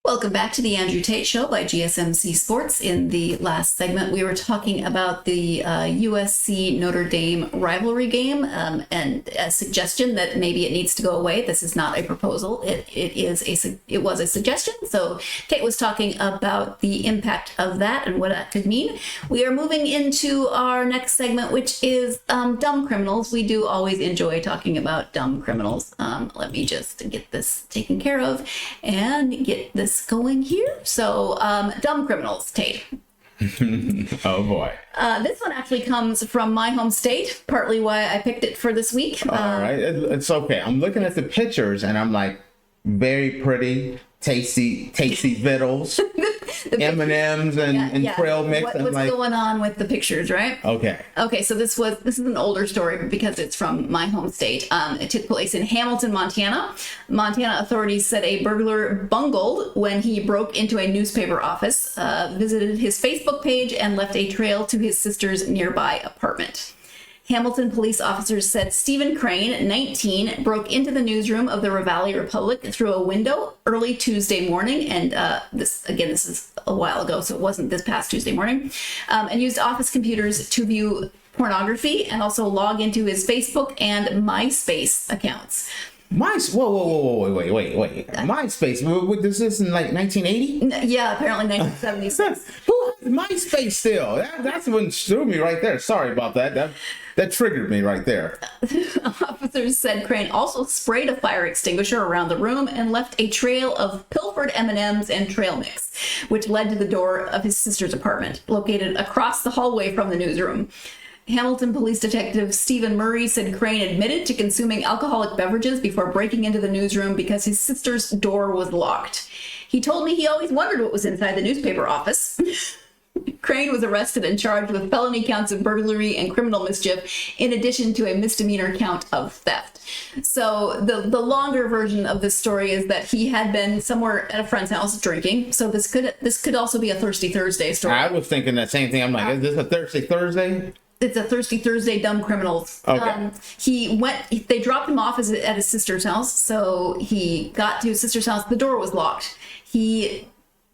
Welcome back to the Andrew Tate Show by GSMC Sports. In the last segment, we were talking about the USC Notre Dame rivalry game and a suggestion that maybe it needs to go away. This is not a proposal. It was a suggestion. So Tate was talking about the impact of that and what that could mean. We are moving into our next segment, which is dumb criminals. We do always enjoy talking about dumb criminals. Let me just get this taken care of and get this going here. So, dumb criminals, Tate. Oh boy. This one actually comes from my home state, partly why I picked it for this week. All right. It's okay. I'm looking at the pictures and I'm like, very pretty, tasty vittles, M&Ms and trail mix. What's going on with the pictures, right? Okay. Okay, so this is an older story because it's from my home state. It took place in Hamilton, Montana. Montana authorities said a burglar bungled when he broke into a newspaper office, visited his Facebook page, and left a trail to his sister's nearby apartment. Hamilton police officers said Stephen Crane, 19, broke into the newsroom of the Ravalli Republic through a window early Tuesday morning. And this is a while ago, so it wasn't this past Tuesday morning, and used office computers to view pornography and also log into his Facebook and MySpace accounts. Wait. MySpace. Was this in like 1980? Yeah, apparently 1976. Who has MySpace still? That's what threw me right there. Sorry about that. That triggered me right there. Officers said Crane also sprayed a fire extinguisher around the room and left a trail of pilfered M&Ms and trail mix, which led to the door of his sister's apartment, located across the hallway from the newsroom. Hamilton Police Detective Stephen Murray said Crane admitted to consuming alcoholic beverages before breaking into the newsroom because his sister's door was locked. He told me he always wondered what was inside the newspaper office. Crane was arrested and charged with felony counts of burglary and criminal mischief, in addition to a misdemeanor count of theft. So the longer version of this story is that he had been somewhere at a friend's house drinking. So this could also be a Thirsty Thursday story. I was thinking that same thing. I'm like, is this a Thirsty Thursday? It's a Thirsty Thursday, dumb criminals. Okay. They dropped him off at his sister's house. So he got to his sister's house. The door was locked. He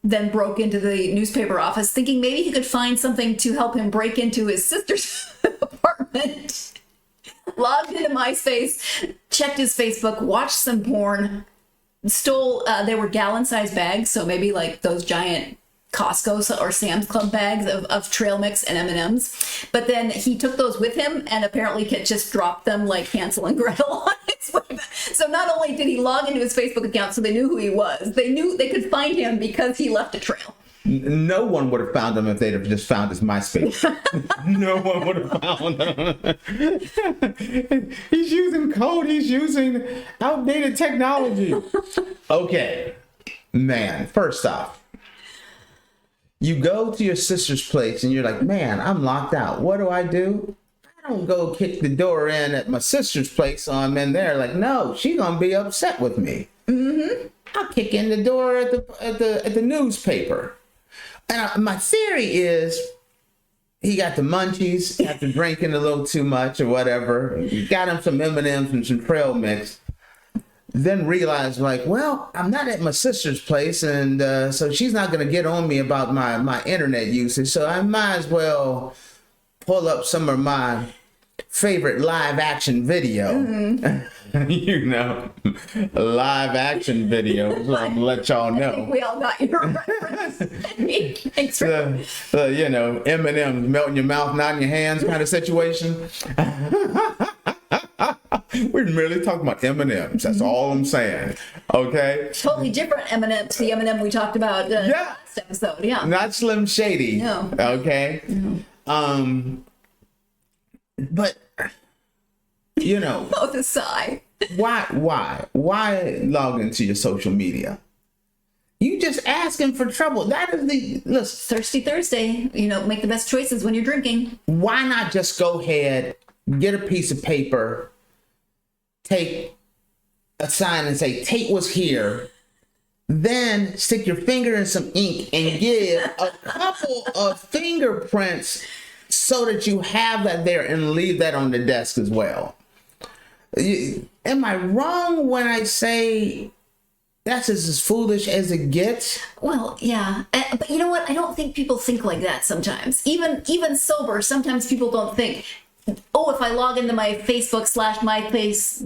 then broke into the newspaper office thinking maybe he could find something to help him break into his sister's apartment. Logged into MySpace, checked his Facebook, watched some porn, stole, they were gallon-sized bags, so maybe like those giant Costco or Sam's Club bags of trail mix and M&Ms. But then he took those with him and apparently just dropped them like Hansel and Gretel on his way back. So not only did he log into his Facebook account so they knew who he was, they knew they could find him because he left a trail. No one would have found him if they'd have just found his MySpace. No one would have found him. He's using code. He's using outdated technology. Okay. Man, first off, you go to your sister's place and you're like, man, I'm locked out. What do? I don't go kick the door in at my sister's place so I'm in there. Like, no, she's going to be upset with me. Mm-hmm. I'll kick in the door at the newspaper. And my theory is he got the munchies after drinking a little too much or whatever. Got him some M&Ms and some trail mix. Then realized, like, well, I'm not at my sister's place, and so she's not going to get on me about my internet usage, so I might as well pull up some of my favorite live action video. Mm-hmm. Live action videos. So I'm going to let y'all know. I think we all got your reference. Thanks for M&M's melt in your mouth, not in your hands kind of situation. We're merely talking about M&Ms. That's all I'm saying. Okay. Totally different M&Ms. The M&M we talked about last episode. Yeah. Not Slim Shady. No. Okay. No. But both aside. Why log into your social media? You just asking for trouble. That is listen. Thirsty Thursday. Make the best choices when you're drinking. Why not just go ahead, get a piece of paper, take a sign and say, Tate was here. Then stick your finger in some ink and give a couple of fingerprints so that you have that there and leave that on the desk as well. Am I wrong when I say That's as foolish as it gets. Well, yeah, but you know what? I don't think people think like that sometimes. Even sober, sometimes people don't think, oh, if I log into my Facebook / MySpace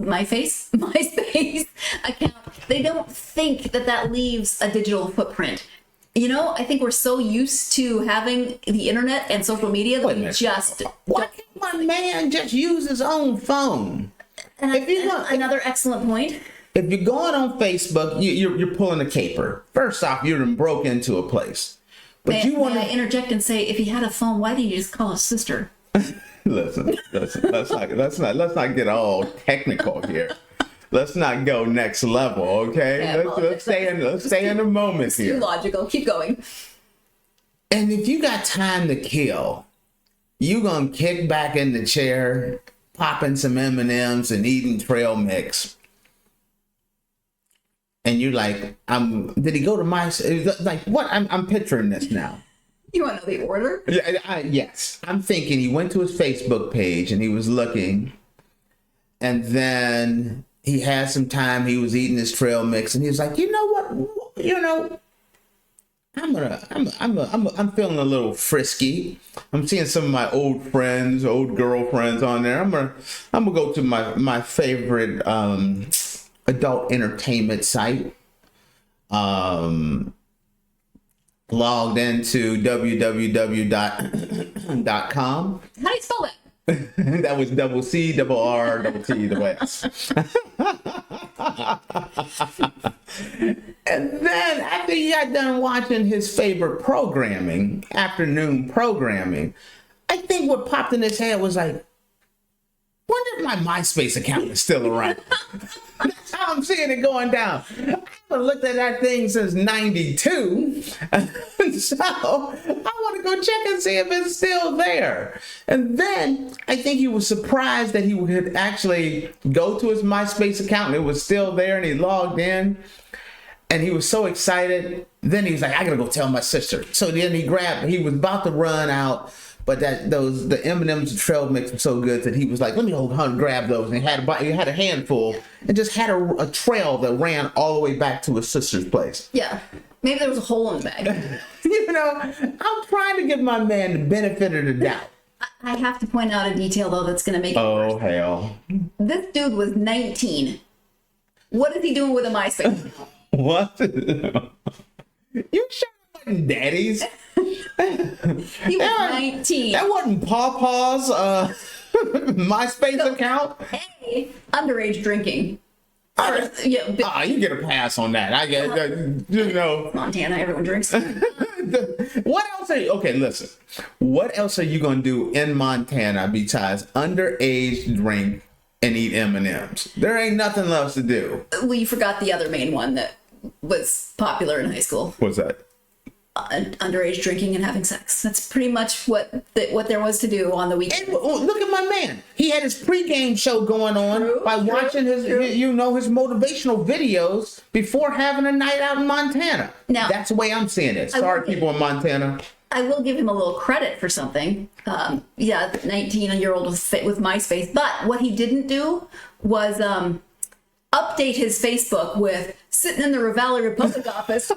account, they don't think that leaves a digital footprint. You know, I think we're so used to having the internet and social media that we just... Why can't my man just use his own phone? Another excellent point. If you're going on Facebook, you're pulling a caper. First off, you're broke into a place. But May I interject and say, if he had a phone, why didn't you just call his sister? Listen. Let's not get all technical here. Let's not go next level, okay? Yeah, let's stay in the moment here. Too logical. Keep going. And if you got time to kill, you gonna kick back in the chair, popping some M&Ms and eating trail mix. And you're like, did he go to MySpace? Like, what? I'm picturing this now. You want to know the order? Yes. I'm thinking he went to his Facebook page and he was looking. And then he had some time. He was eating his trail mix. And he was like, you know what? You know, I'm feeling a little frisky. I'm seeing some of my old friends, old girlfriends on there. I'm gonna go to my favorite adult entertainment site. Logged into www.com. How do you spell that? That was CRRTS. And then after he got done watching his favorite programming, afternoon programming, I think what popped in his head was like, wonder if my MySpace account is still around. That's how I'm seeing it going down. I haven't looked at that thing since '92. So I want to go check and see if it's still there. And then I think he was surprised that he would actually go to his MySpace account and it was still there, and he logged in. And he was so excited. Then he was like, I gotta go tell my sister. So then he was about to run out. But the M&Ms and trail mix were so good that he was like, let me go grab those. And he had a handful and just had a trail that ran all the way back to his sister's place. Yeah. Maybe there was a hole in the bag. You know, I'm trying to give my man the benefit of the doubt. I have to point out a detail, though, that's going to make it worse. Oh, hell. This dude was 19. What is he doing with a MySpace? What? You sure it wasn't daddy's? He was 19. That wasn't Pawpaw's MySpace account? Hey, underage drinking. You get a pass on that. I get, you know. Montana, everyone drinks. What else listen. What else are you going to do in Montana besides underage drink and eat M&Ms? There ain't nothing else to do. Well, you forgot the other main one that was popular in high school. What's that? Underage drinking and having sex. That's pretty much what there was to do on the weekend. And look at my man. He had his pregame show going on by watching his motivational videos before having a night out in Montana. Now, that's the way I'm seeing it. Sorry, people in Montana. I will give him a little credit for something. 19-year-old with MySpace. But what he didn't do was update his Facebook with sitting in the Ravalli Republic office.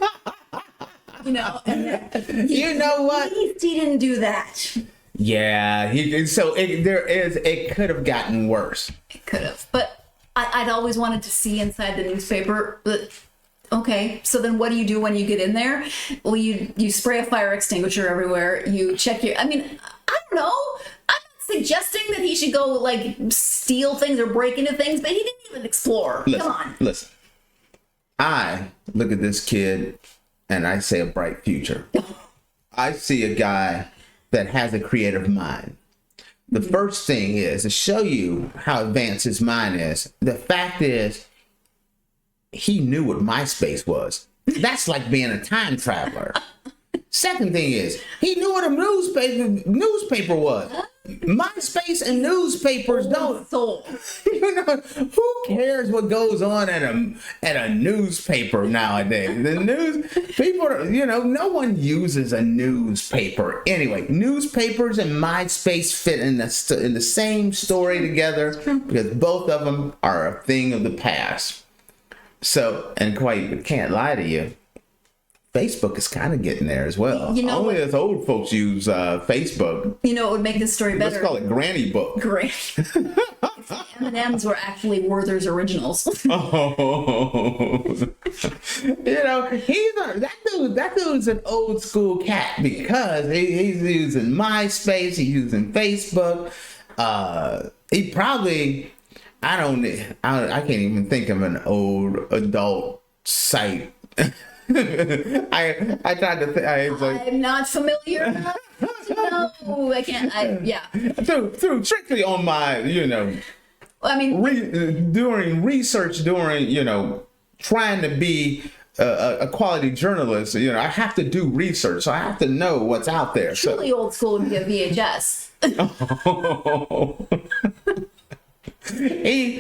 You know, and you know what? At least he didn't do that. Yeah, it could have gotten worse. It could have, but I'd always wanted to see inside the newspaper. But okay, so then what do you do when you get in there? Well, you spray a fire extinguisher everywhere. You check I don't know. I'm not suggesting that he should go like steal things or break into things, but he didn't even explore. Come on. Listen, I look at this kid. And I say a bright future. I see a guy that has a creative mind. The first thing is to show you how advanced his mind is. The fact is, he knew what MySpace was. That's like being a time traveler. Second thing is, he knew what a newspaper was. MySpace and newspapers don't. You know, who cares what goes on at a newspaper nowadays? The news people, no one uses a newspaper anyway. Newspapers and MySpace fit in the same story together because both of them are a thing of the past. So, and quite can't lie to you, Facebook is kind of getting there as well. You know Only what? as old folks use Facebook. You know what would make this story better? Let's call it Granny Book. Great. M&Ms were actually Werther's originals. Oh, that dude's an old school cat because he's using MySpace, he's using Facebook. He probably, I can't even think of an old adult site. I tried to think. I'm not familiar enough to know. I can't. Yeah. Through strictly on my, I mean, during research, trying to be a quality journalist, I have to do research, so I have to know what's out there. Truly old school would be a VHS. He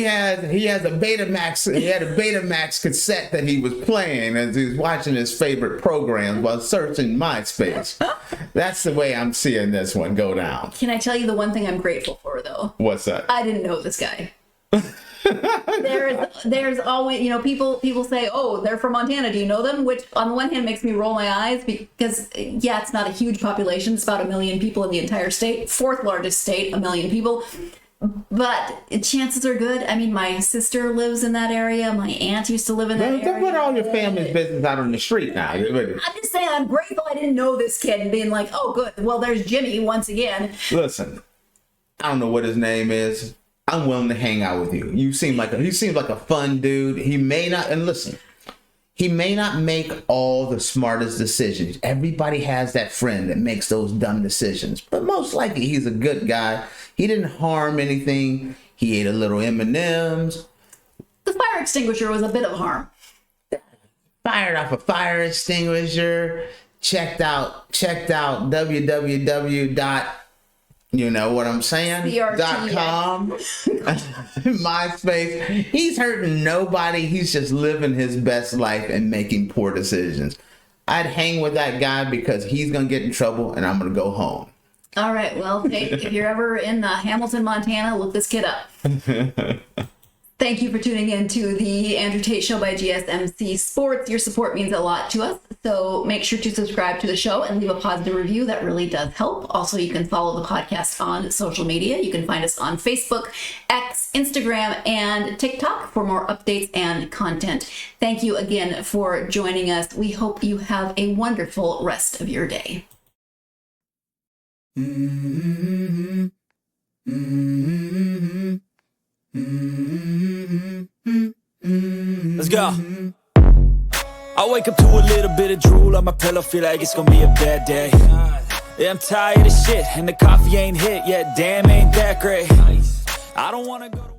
has a Betamax. He had a Betamax cassette that he was playing as he was watching his favorite programs while searching MySpace. That's the way I'm seeing this one go down. Can I tell you the one thing I'm grateful for, though? What's that? I didn't know this guy. There's always, people say, oh, they're from Montana, do you know them? Which on the one hand makes me roll my eyes because yeah, it's not a huge population. It's about 1 million people in the entire state, fourth largest state, 1 million people. But chances are good. I mean, my sister lives in that area. My aunt used to live in that area. Don't put all your family's business out on the street now. I'm just saying, I'm grateful I didn't know this kid and being like, oh, good. Well, there's Jimmy once again. Listen, I don't know what his name is. I'm willing to hang out with you. He seems like a fun dude. He may not make all the smartest decisions. Everybody has that friend that makes those dumb decisions. But most likely he's a good guy. He didn't harm anything. He ate a little M&Ms. The fire extinguisher was a bit of harm. Fired off a fire extinguisher. Checked out www. You know what I'm saying? .com. MySpace. He's hurting nobody. He's just living his best life and making poor decisions. I'd hang with that guy because he's going to get in trouble and I'm going to go home. All right. Well, Tate, if you're ever in Hamilton, Montana, look this kid up. Thank you for tuning in to the Andrew Tate Show by GSMC Sports. Your support means a lot to us, so make sure to subscribe to the show and leave a positive review. That really does help. Also, you can follow the podcast on social media. You can find us on Facebook, X, Instagram, and TikTok for more updates and content. Thank you again for joining us. We hope you have a wonderful rest of your day. Mm-hmm. Mm-hmm. Let's go. I wake up to a little bit of drool on my pillow, feel like it's gonna be a bad day. Yeah, I'm tired of shit, and the coffee ain't hit yet. Damn, ain't that great. I don't wanna go to